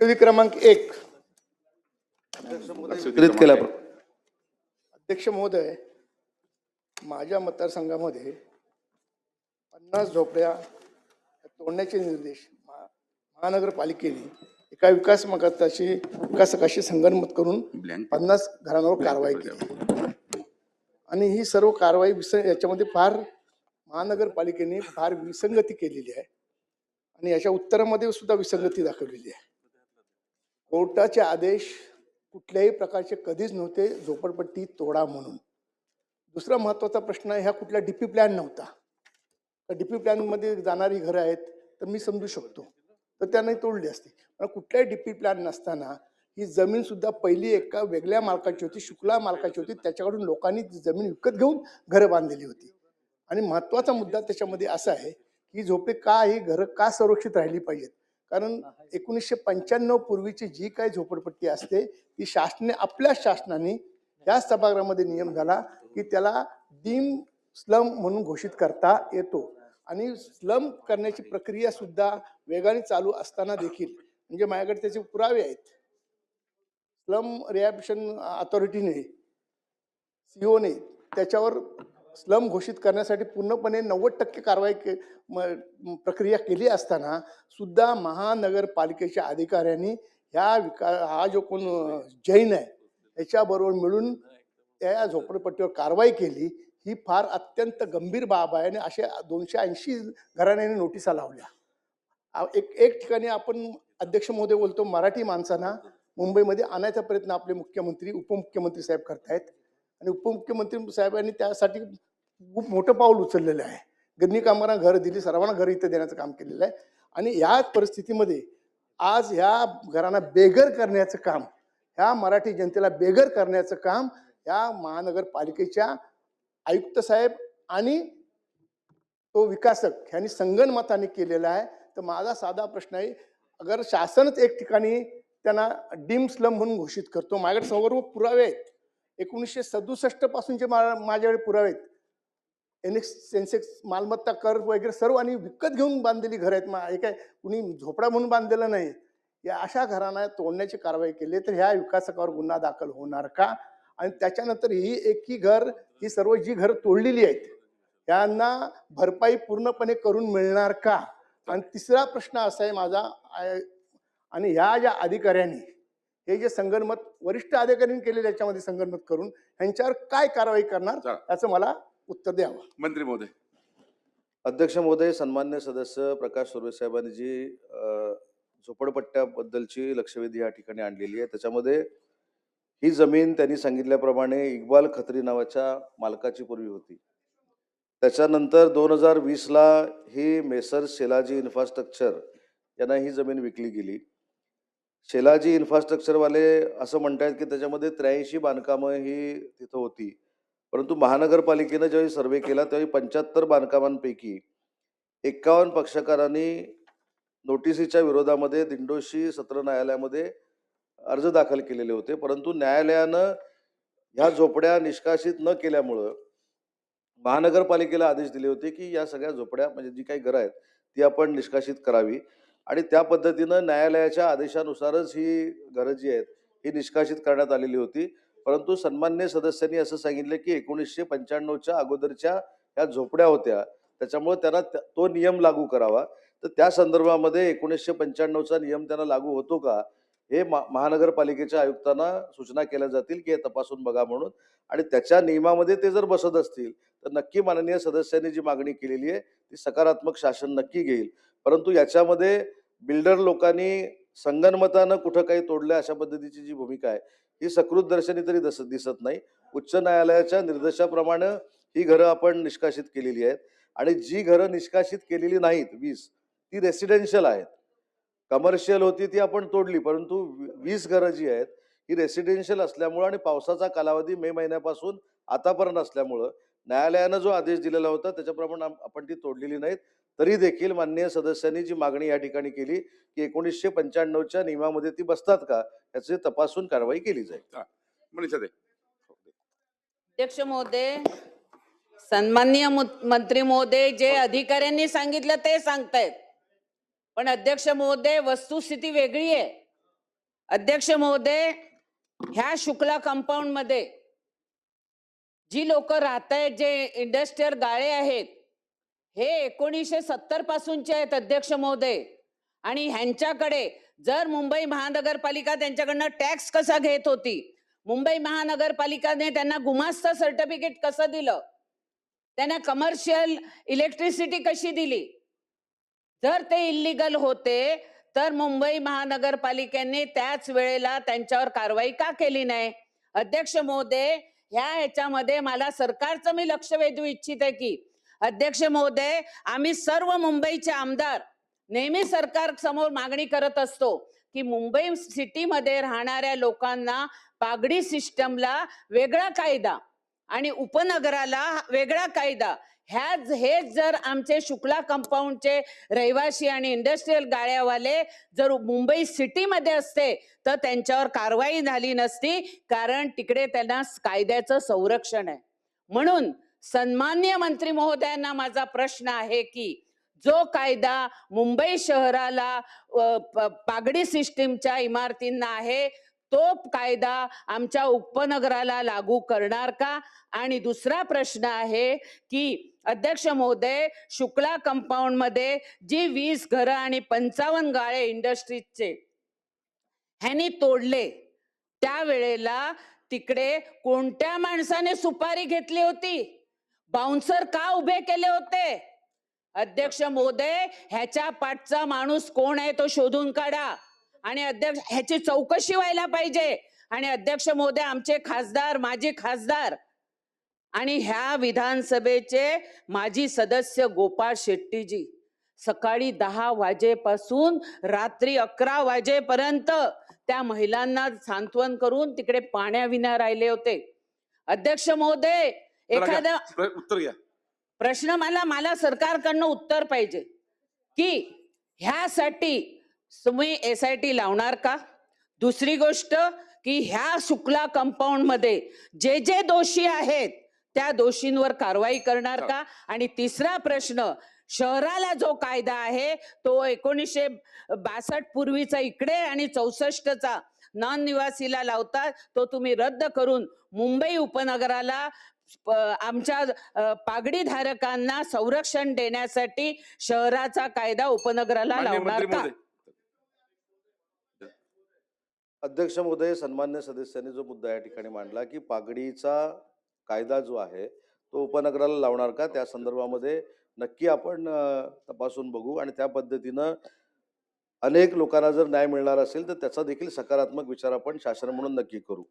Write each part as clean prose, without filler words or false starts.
लक्षवेधी क्रमांक 1. वितरित केला. अध्यक्ष महोदय, माझ्या मतदारसंघामध्ये 50 झोपड्या तोडण्याचे निर्देश महानगरपालिकेने एका विकासकाशी संगनमत करून 50 घरांवर कारवाई केली आणि ही सर्व कारवाई याच्यामध्ये फार महानगरपालिकेने फार विसंगती केलेली आहे आणि याच्या उत्तरामध्ये सुद्धा विसंगती दाखवलेली आहे. कोर्टाचे आदेश कुठल्याही प्रकारचे कधीच नव्हते झोपडपट्टी तोडा म्हणून. दुसरा महत्त्वाचा प्रश्न ह्या कुठला डीपी प्लॅन नव्हता. डीपी प्लॅन मध्ये जाणारी घरं आहेत तर मी समजू शकतो, तर त्यांनी तोडली असती. पण कुठल्याही डीपी प्लॅन नसताना ही जमीन सुद्धा पहिली एका वेगळ्या मालकाची होती, शुक्ला मालकाची होती. त्याच्याकडून लोकांनी ती जमीन विकत घेऊन घरं बांधलेली होती. आणि महत्त्वाचा मुद्दा त्याच्यामध्ये असा आहे की झोपडी का ही घरं का संरक्षित राहिली पाहिजेत. कारण 1995 पूर्वीची जी काही झोपडपट्टी असते ती आपल्या शासनाने या सभागृहामध्ये नियम झाला की त्याला डीम स्लम म्हणून घोषित करता येतो आणि स्लम करण्याची प्रक्रिया सुद्धा वेगाने चालू असताना देखील म्हणजे माझ्याकडे त्याचे पुरावे आहेत. स्लम रिहॅबिलिटेशन अथॉरिटीने सीओने त्याच्यावर स्लम घोषित करण्यासाठी पूर्णपणे 90% कारवाई प्रक्रिया केली असताना सुद्धा महानगरपालिकेच्या अधिकाऱ्यांनी हा जो कोण जैन आहे याच्याबरोबर मिळून त्या झोपडपट्टीवर कारवाई केली. ही फार अत्यंत गंभीर बाब आहे आणि अशा 280 घराण्यांनी नोटिसा लावल्या. एक ठिकाणी आपण अध्यक्ष महोदय बोलतो मराठी माणसांना मुंबईमध्ये आणायचा प्रयत्न आपले मुख्यमंत्री उपमुख्यमंत्री साहेब करतायत आणि उपमुख्यमंत्री साहेबांनी त्यासाठी खूप मोठं पाऊल उचललेलं आहे. गिरणी कामगारांना घरं दिली, सर्वांना घरं इथं देण्याचं काम केलेलं आहे आणि या परिस्थितीमध्ये आज ह्या घरांना बेघर करण्याचं काम, ह्या मराठी जनतेला बेघर करण्याचं काम या महानगरपालिकेच्या आयुक्त साहेब आणि तो विकासक ह्यांनी संगनमताने केलेला आहे. तर माझा साधा प्रश्न आहे, अगर शासनच एक ठिकाणी त्यांना डीम स्लम म्हणून घोषित करतो, माझ्याकडे सर्व पुरावे आहेत. 1967 पासूनचे माझ्याकडे पुरावे आहेत. सेन्सेक्स मालमत्ता कर वगैरे सर्व आणि विकत घेऊन बांधलेली घर आहेत. हे काय कुणी झोपडा म्हणून बांधलेलं नाही. या अशा घरांना तोडण्याची कारवाई केली तर ह्या विकासकावर गुन्हा दाखल होणार का? आणि त्याच्यानंतर ही सर्व जी घरं तोडलेली आहेत त्यांना भरपाई पूर्णपणे करून मिळणार का? आणि तिसरा प्रश्न असा आहे माझा, आणि ह्या ज्या अधिकाऱ्यांनी हे जे संगनमत वरिष्ठ अधिकाऱ्यांनी केलेले याच्यामध्ये संगनमत करून ह्यांच्यावर काय कारवाई करणार याचं मला उत्तर द्यावं. मंत्री महोदय. अध्यक्ष महोदय, सन्मान्य सदस्य प्रकाश सुर्वे साहेबांनी जी झोपडपट्ट्याबद्दलची लक्षवेधी या ठिकाणी आणलेली आहे त्याच्यामध्ये ही जमीन त्यांनी सांगितल्याप्रमाणे इक्बाल खत्री नावाच्या मालकाची पूर्वी होती. त्याच्यानंतर 2020ला ही मेसर्स शेलाजी इन्फ्रास्ट्रक्चर यांना ही जमीन विकली गेली. शेलाजी इन्फ्रास्ट्रक्चरवाले असं म्हणतात की त्याच्यामध्ये 83 बांधकामं ही तिथं होती, परंतु महानगरपालिकेनं ज्यावेळी सर्वे केला त्यावेळी 75 बांधकामांपैकी 51 पक्षकारांनी नोटिसीच्या विरोधामध्ये दिंडोशी सत्र न्यायालयामध्ये अर्ज दाखल केलेले होते. परंतु न्यायालयानं ह्या झोपड्या निष्कासित न केल्यामुळं महानगरपालिकेला आदेश दिले होते की या सगळ्या झोपड्या म्हणजे जी काही घरं आहेत ती आपण निष्कासित करावी आणि त्या पद्धतीनं न्यायालयाच्या आदेशानुसारच ही घरं जी आहेत ही निष्कासित करण्यात आलेली होती. परंतु सन्मान्य सदस्यांनी असं सांगितलं की 1995च्या अगोदरच्या ह्या झोपड्या होत्या त्याच्यामुळे त्यांना तो नियम लागू करावा. तर त्या संदर्भामध्ये 1995चा नियम त्यांना लागू होतो का हे महानगरपालिकेच्या आयुक्तांना सूचना केल्या जातील की हे तपासून बघा म्हणून, आणि त्याच्या नियमामध्ये ते जर बसत असतील तर नक्की माननीय सदस्यांनी जी मागणी केलेली आहे ती सकारात्मक शासन नक्की घेईल. परंतु याच्यामध्ये बिल्डर लोकांनी संगनमतानं कुठं काही तोडलं अशा पद्धतीची जी भूमिका आहे ही सकृत दर्शनी तरी दिसत नाही. उच्च न्यायालयाच्या निर्देशाप्रमाणे ही घरं आपण निष्कासित केलेली आहेत आणि जी घरं निष्कासित केलेली नाहीत 20 ती रेसिडेन्शियल आहेत. कमर्शियल होती ती आपण तोडली, परंतु 20 घरं जी आहेत ही रेसिडेन्शियल असल्यामुळं आणि पावसाचा कालावधी मे महिन्यापासून आतापर्यंत असल्यामुळं न्यायालयानं जो आदेश दिलेला होता त्याच्याप्रमाणे आपण ती तोडलेली नाहीत. तरी देखील माननीय सदस्यांनी जी मागणी या ठिकाणी केली की 1995च्या नियमामध्ये ती बसतात का याची तपासून कारवाई केली जाईल. अध्यक्ष महोदय, सन्माननीय मंत्री महोदय, जे अधिकाऱ्यांनी सांगितलं ते सांगतायत, पण अध्यक्ष महोदय वस्तुस्थिती वेगळी आहे. अध्यक्ष महोदय, ह्या शुक्ला कंपाऊंड मध्ये जी लोक राहत आहेत, जे इंडस्ट्रियल गाळे आहेत, हे 1970 पासूनचे आहेत अध्यक्ष महोदय. आणि ह्यांच्याकडे जर मुंबई महानगरपालिका त्यांच्याकडनं टॅक्स कसा घेत होती, मुंबई महानगरपालिकाने त्यांना गुमास्ता सर्टिफिकेट कसं दिलं, त्यांना कमर्शियल इलेक्ट्रिसिटी कशी दिली, जर ते इल्लीगल होते तर मुंबई महानगरपालिकेने त्याच वेळेला त्यांच्यावर कारवाई का केली नाही? अध्यक्ष महोदय, ह्याच्यामध्ये मला सरकारचं मी लक्ष वेधू इच्छिते की अध्यक्ष महोदय, आम्ही सर्व मुंबईचे आमदार नेहमी सरकार समोर मागणी करत असतो की मुंबई सिटीमध्ये राहणाऱ्या लोकांना पागडी सिस्टमला वेगळा कायदा आणि उपनगराला वेगळा कायदा, हेच जर आमचे शुक्ला कंपाऊंडचे रहिवासी आणि इंडस्ट्रियल गाळ्यावाले जर मुंबई सिटीमध्ये असते तर त्यांच्यावर कारवाई झाली नसती, कारण तिकडे त्यांना कायद्याचं संरक्षण आहे. म्हणून सन्माननीय मंत्री महोदयांना माझा प्रश्न आहे की जो कायदा मुंबई शहराला पागडी सिस्टीमच्या इमारतींना आहे, तो कायदा आमच्या उपनगराला लागू करणार का? आणि दुसरा प्रश्न आहे की अध्यक्ष महोदय, शुक्ला कंपाऊंड मध्ये जी 20 घरं आणि 55 गाळे इंडस्ट्रीजचे ह्यांनी तोडले, त्यावेळेला तिकडे कोणत्या माणसाने सुपारी घेतली होती? बाउन्सर का उभे केले होते? अध्यक्ष महोदय, ह्याच्या पाठचा माणूस कोण आहे तो शोधून काढा आणि अध्यक्ष ह्याची चौकशी व्हायला पाहिजे. आणि अध्यक्ष महोदय, आमचे खासदार, माजी खासदार आणि ह्या विधानसभेचे माजी सदस्य गोपाळ शेट्टीजी सकाळी 10 वाजेपासून रात्री 11 वाजेपर्यंत त्या महिलांना सांत्वन करून तिकडे पाण्याविना राहिले होते. अध्यक्ष महोदय, एखादा उत्तर घ्या. प्रश्न मला सरकारकडनं उत्तर पाहिजे की ह्यासाठी तुम्ही SIT लावणार का? दुसरी गोष्ट की ह्या शुक्ला कंपाऊंड मध्ये जे दोषी आहेत त्या दोषींवर कारवाई करणार का? आणि तिसरा प्रश्न, शहराला जो कायदा आहे तो 1962 पूर्वीचा इकडे आणि 64चा नॉन निवासीला लावता, तो तुम्ही रद्द करून मुंबई उपनगराला आमच्या पागडी धारकांना संरक्षण देण्यासाठी शहराचा कायदा उपनगराला माननीय लावणार मंत्री का? महोदय. अध्यक्ष महोदय, सन्मान्य सदस्यांनी जो मुद्दा या ठिकाणी मांडला की पागडीचा कायदा जो आहे तो उपनगराला लावणार का, त्या संदर्भामध्ये नक्की आपण तपासून बघू आणि त्या पद्धतीनं अनेक लोकांना जर न्याय मिळणार असेल तर त्याचा देखील सकारात्मक विचार आपण शासन म्हणून नक्की करू.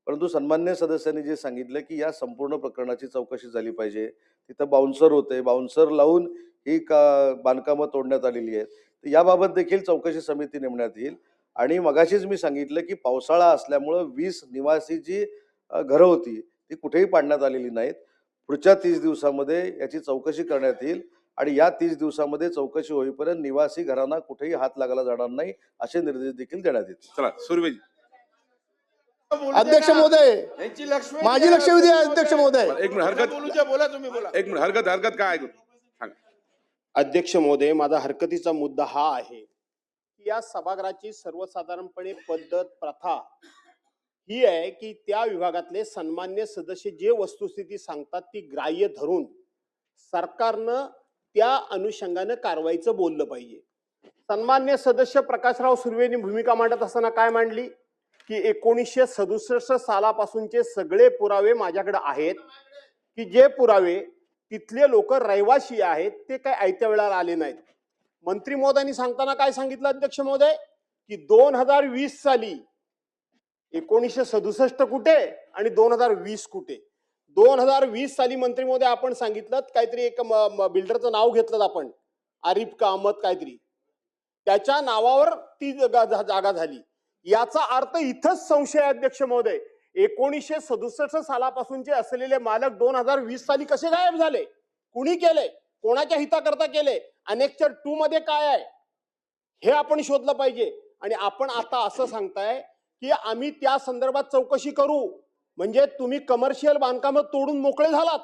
परंतु सन्मान्य सदस्यांनी जे सांगितलं की या संपूर्ण प्रकरणाची चौकशी झाली पाहिजे, तिथं बाउन्सर होते, बाउन्सर लावून ही बांधकामं तोडण्यात आलेली आहेत, तर याबाबत देखील चौकशी समिती नेमण्यात येईल. आणि मगाशीच मी सांगितलं की पावसाळा असल्यामुळं 20 निवासी जी घरं होती ती कुठेही पाडण्यात आलेली नाहीत. पुढच्या 30 दिवसामध्ये याची चौकशी करण्यात येईल आणि या 30 दिवसामध्ये चौकशी होईपर्यंत निवासी घरांना कुठेही हात लागायला जाणार नाही असे निर्देश देखील देण्यात येतील. चला सुरवेजी. अध्यक्ष महोदय, माझी लक्ष वेधी आहे अध्यक्ष महोदय. एक मिनिट हरकत बोला तुम्ही बोला. एक मिनिट हरकत काय ऐकू सांगा. अध्यक्ष महोदय, माझा हरकतीचा मुद्दा हा आहे की या सभागृहाची सर्वसाधारणपणे पद्धत प्रथा ही आहे की त्या विभागातले सन्मान्य सदस्य जे वस्तुस्थिती सांगतात ती ग्राह्य धरून सरकारनं त्या अनुषंगानं कारवाईचं बोललं पाहिजे. सन्मान्य सदस्य प्रकाशराव सुर्वेनी भूमिका मांडत असताना काय मांडली की 1967 सालापासूनचे सगळे पुरावे माझ्याकडे आहेत की जे पुरावे तिथले लोक रहिवासी आहेत ते काय आयत्या वेळेला आले नाहीत. मंत्री महोदयांनी सांगताना काय सांगितलं अध्यक्ष महोदय की 2020 साली 1967 कुठे आणि 2020 कुठे. 2020 साली मंत्री महोदय आपण सांगितलं काहीतरी एक बिल्डरचं नाव घेतलं आपण, आरिफ का अहमद काहीतरी, त्याच्या नावावर ती जागा झाली. याचा अर्थ इथंच संशय आहे अध्यक्ष महोदय, 1967 सालापासूनचे असलेले मालक 2020 साली कसे गायब झाले, कुणी केले, कोणाच्या हिताकरता केले, अनेक्चर 2 मध्ये काय आहे हे आपण शोधलं पाहिजे. आणि आपण आता असं सांगताय की आम्ही त्या संदर्भात चौकशी करू, म्हणजे तुम्ही कमर्शियल बांधकाम तोडून मोकळे झालात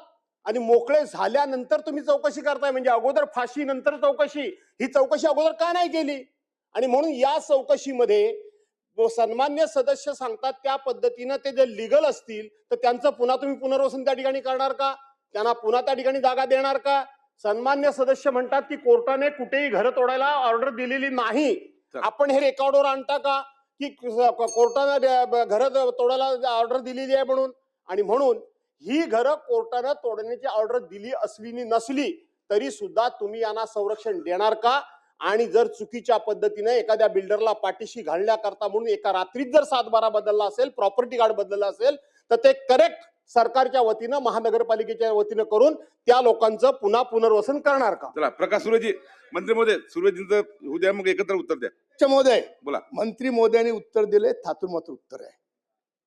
आणि मोकळे झाल्यानंतर तुम्ही चौकशी करताय, म्हणजे अगोदर फाशी नंतर चौकशी, ही चौकशी अगोदर का नाही केली? आणि म्हणून या चौकशीमध्ये सन्मान्य सदस्य सांगतात त्या पद्धतीनं ते जे लिगल असतील तर त्यांचं पुन्हा तुम्ही पुनर्वसन त्या ठिकाणी करणार का? त्यांना पुन्हा त्या ठिकाणी जागा देणार का? सन्मान्य सदस्य म्हणतात की कोर्टाने कुठेही घर तोडायला ऑर्डर दिलेली नाही. आपण हे रेकॉर्डवर आणता का की कोर्टाने घर तोडायला ऑर्डर दिलेली आहे म्हणून? आणि म्हणून ही घरं कोर्टानं तोडण्याची ऑर्डर दिली असली नसली तरी सुद्धा तुम्ही यांना संरक्षण देणार का? आणि जर चुकीच्या पद्धतीने एखाद्या बिल्डरला पाठीशी घालण्याकरता म्हणून एका रात्रीत जर 7-12 बदलला असेल, प्रॉपर्टी कार्ड बदलला असेल, तर ते करेक्ट सरकारच्या वतीनं महानगरपालिकेच्या वतीनं करून त्या लोकांचं पुन्हा पुनर्वसन करणार का? चला प्रकाश सुर्वेजी, मंत्री महोदय, सुर्वेजींचं उद्या मग एकत्र उत्तर द्या. महोदय, बोला. मंत्री महोदयांनी उत्तर दिले, थातून मात्र उत्तर आहे.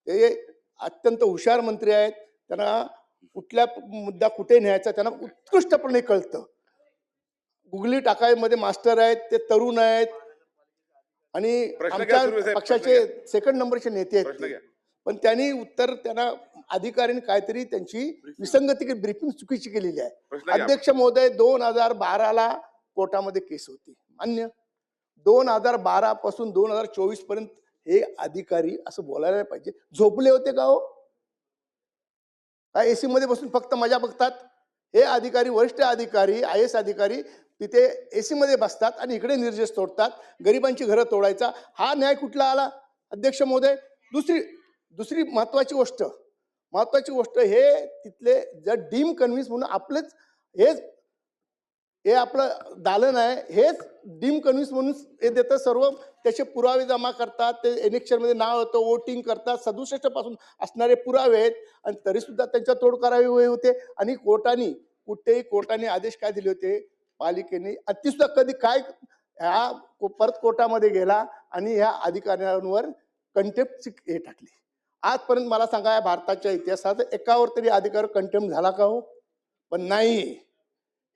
ते अत्यंत हुशार मंत्री आहेत. त्यांना कुठल्या मुद्दा कुठे न्यायचा त्यांना उत्कृष्टपणे कळतं. गुगली टाकायमध्ये मास्टर आहेत, ते तरुण आहेत आणि प्रश्न घ्या, सुर्वे आमच्या साहेब, पक्षाचे प्रश्न घ्या. सेकंड नंबरचे नेते आहेत प्रश्न ते. घ्या. पण त्यांनी उत्तर त्यांना अधिकाऱ्यांनी काहीतरी त्यांची विसंगती ब्रीफिंग चुकीची केलेली आहे. प्रश्न घ्या. अध्यक्ष महोदय, 2012ला कोर्टामध्ये केस होती, मान्य. 2012 पासून 2024 पर्यंत हे अधिकारी असं बोलायला नाही पाहिजे. झोपले होते का हो? काय एसी मध्ये बसून फक्त मजा बघतात? हे अधिकारी, वरिष्ठ अधिकारी, IAS अधिकारी तिथे एसी मध्ये बसतात आणि इकडे निर्देश तोडतात. गरिबांची घरं तोडायचा हा न्याय कुठला आला अध्यक्ष महोदय? दुसरी महत्वाची गोष्ट हे तिथले जर डीम कन्व्हिन्स म्हणून आपलेच हे आपलं दालन आहे, हेच डीम कन्व्हिन्स म्हणून हे देतं. सर्व त्याचे पुरावे जमा करतात, ते इलेक्शन मध्ये नाव होतं, वोटिंग करतात, 67 पासून असणारे पुरावे आहेत आणि तरी सुद्धा त्यांच्या तोड करावी होते. आणि कोर्टाने आदेश काय दिले होते? पालिकेने ती सुद्धा कधी काय ह्या परत कोर्टामध्ये गेला आणि ह्या अधिकाऱ्यांवर कंटेम्प्टची हे टाकली. आजपर्यंत मला सांगा, या भारताच्या इतिहासात एकावर तरी अधिकार कंटेम्प्ट झाला का हो? पण नाही.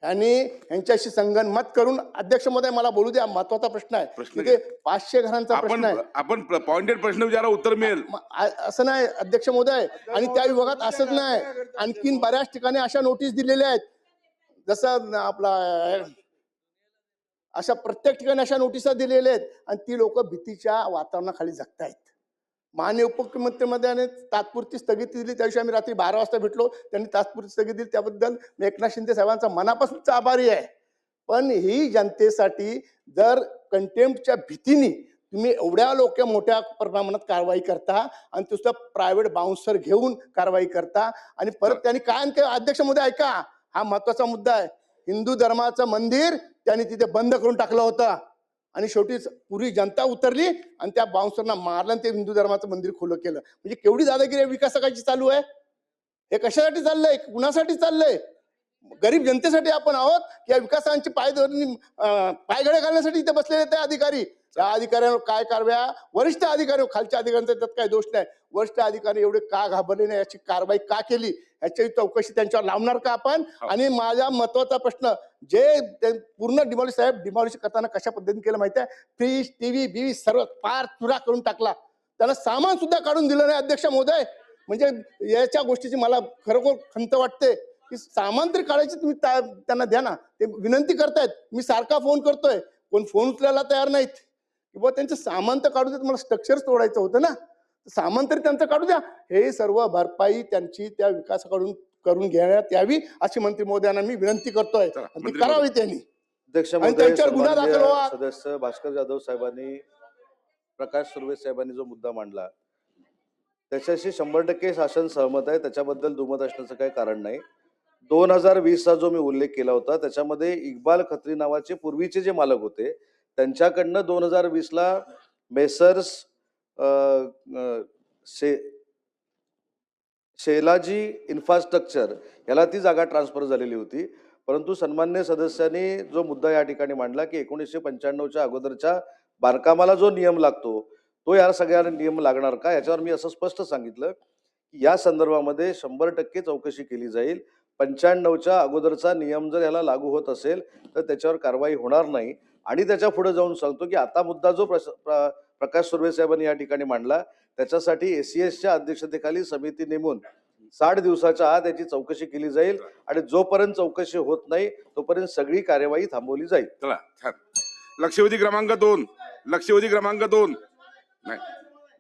आणि यांच्याशी संगनमत करून अध्यक्ष महोदय मला बोलू द्या, महत्वाचा प्रश्न आहे. प्रश्न तिथे 500 घरांचा प्रश्न आहे. आपण पॉइंटेड प्रश्न विचारा, उत्तर मिळेल. असं नाही अध्यक्ष महोदय, आणि त्या विभागात असंच नाही, आणखीन बऱ्याच ठिकाणी अशा नोटीस दिलेल्या आहेत. जसं आपला अशा प्रत्येक ठिकाणी अशा नोटिसा दिलेल्या आहेत आणि ती लोक भीतीच्या वातावरणाखाली जगतायत. माननीय उपमुख्यमंत्र्यांनी तात्पुरती स्थगिती दिली, त्याविषयी आम्ही रात्री 12 वाजता भेटलो, त्यांनी तात्पुरती स्थगिती दिली, त्याबद्दल मी एकनाथ शिंदे साहेबांचा मनापासूनचा आभारी आहे. पण ही जनतेसाठी जर कंटेम्प्टच्या भीतीने तुम्ही एवढ्या लोक मोठ्या प्रमाणात कारवाई करता आणि तुझं प्रायव्हेट बाउन्सर घेऊन कारवाई करता आणि परत त्यांनी काय अध्यक्ष महोदय ऐका, हा महत्वाचा मुद्दा आहे. हिंदू धर्माचं मंदिर त्यांनी तिथे बंद करून टाकलं होतं आणि शेवटी पुरी जनता उतरली आणि त्या बाउन्सरना मारलं आणि ते हिंदू धर्माचं मंदिर खुलं केलं. म्हणजे केवढी दादागिरी विकासाची चालू आहे. हे कशासाठी चाललंय? कुणासाठी चाललंय? गरीब जनतेसाठी आपण आहोत की या विकासांची पायघडे घालण्यासाठी इथे बसलेले ते अधिकारी? त्या अधिकाऱ्यांवर काय कारवाया? वरिष्ठ अधिकारी, खालच्या अधिकाऱ्यांचा त्यात काही दोष नाही. वरिष्ठ अधिकारी एवढे का घाबरले नाही, याची कारवाई का केली, याची चौकशी त्यांच्यावर लावणार का आपण? आणि माझा महत्वाचा प्रश्न, जे पूर्ण डिमॉलिश करताना कशा पद्धतीने केलं माहिती आहे? फ्रीज, टीव्ही बीव्ही सर्व पार चुरा करून टाकला. त्याला सामान सुद्धा काढून दिलं नाही अध्यक्ष महोदय. म्हणजे याच्या गोष्टीची मला खरोखर खंत वाटते की सामान तरी काढायची तुम्ही त्यांना द्या ना. ते विनंती करतायत, मी सारखा फोन करतोय, कोण फोन उचलायला तयार नाहीत. किंवा त्यांचं सामान तर काढू देत, मला स्ट्रक्चर तोडायचं होतं ना, सामान तरी त्यांचं काढू द्या. हे सर्व भरपाई त्यांची त्या विकासाकडून करून घेण्यात यावी अशी मंत्री महोदयांना मी विनंती करतोय, ती करावी त्यांनी. अध्यक्ष आणि त्यांच्यावर गुन्हा दाखल महोदय, व्हावा. सदस्य भास्कर जाधव साहेबांनी, प्रकाश सुर्वे साहेबांनी जो मुद्दा मांडला त्याच्याशी 100% शासन सहमत आहे, त्याच्याबद्दल दुमत असण्याचं काही कारण नाही. 2020चा जो मी उल्लेख केला होता त्याच्यामध्ये इक्बाल खत्री नावाचे पूर्वीचे जे मालक होते त्यांच्याकडनं 2020ला मेसर्स शेलाजी इन्फ्रास्ट्रक्चर याला ती जागा ट्रान्सफर झालेली होती. परंतु सन्मान्य सदस्यांनी जो मुद्दा या ठिकाणी मांडला की 1995च्या अगोदरच्या बांधकामाला जो नियम लागतो तो या सगळ्यांना नियम लागणार का, याच्यावर मी असं स्पष्ट सांगितलं की या संदर्भामध्ये 100% चौकशी केली जाईल. 95च्या अगोदरचा नियम जर याला लागू होत असेल तर त्याच्यावर कारवाई होणार नाही. आणि त्याच्या पुढे जाऊन सांगतो की आता मुद्दा जो प्रकाश सुर्वे साहेबांनी या ठिकाणी मांडला त्याच्यासाठी ACSच्या अध्यक्षतेखाली समिती नेमून 60 दिवसाच्या आत याची चौकशी केली जाईल आणि जोपर्यंत चौकशी होत नाही तोपर्यंत सगळी कार्यवाही थांबवली जाईल. चला छान. लक्षवेधी क्रमांक 2, नाही.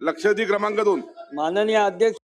लक्षावधी क्रमांक 2. माननीय अध्यक्ष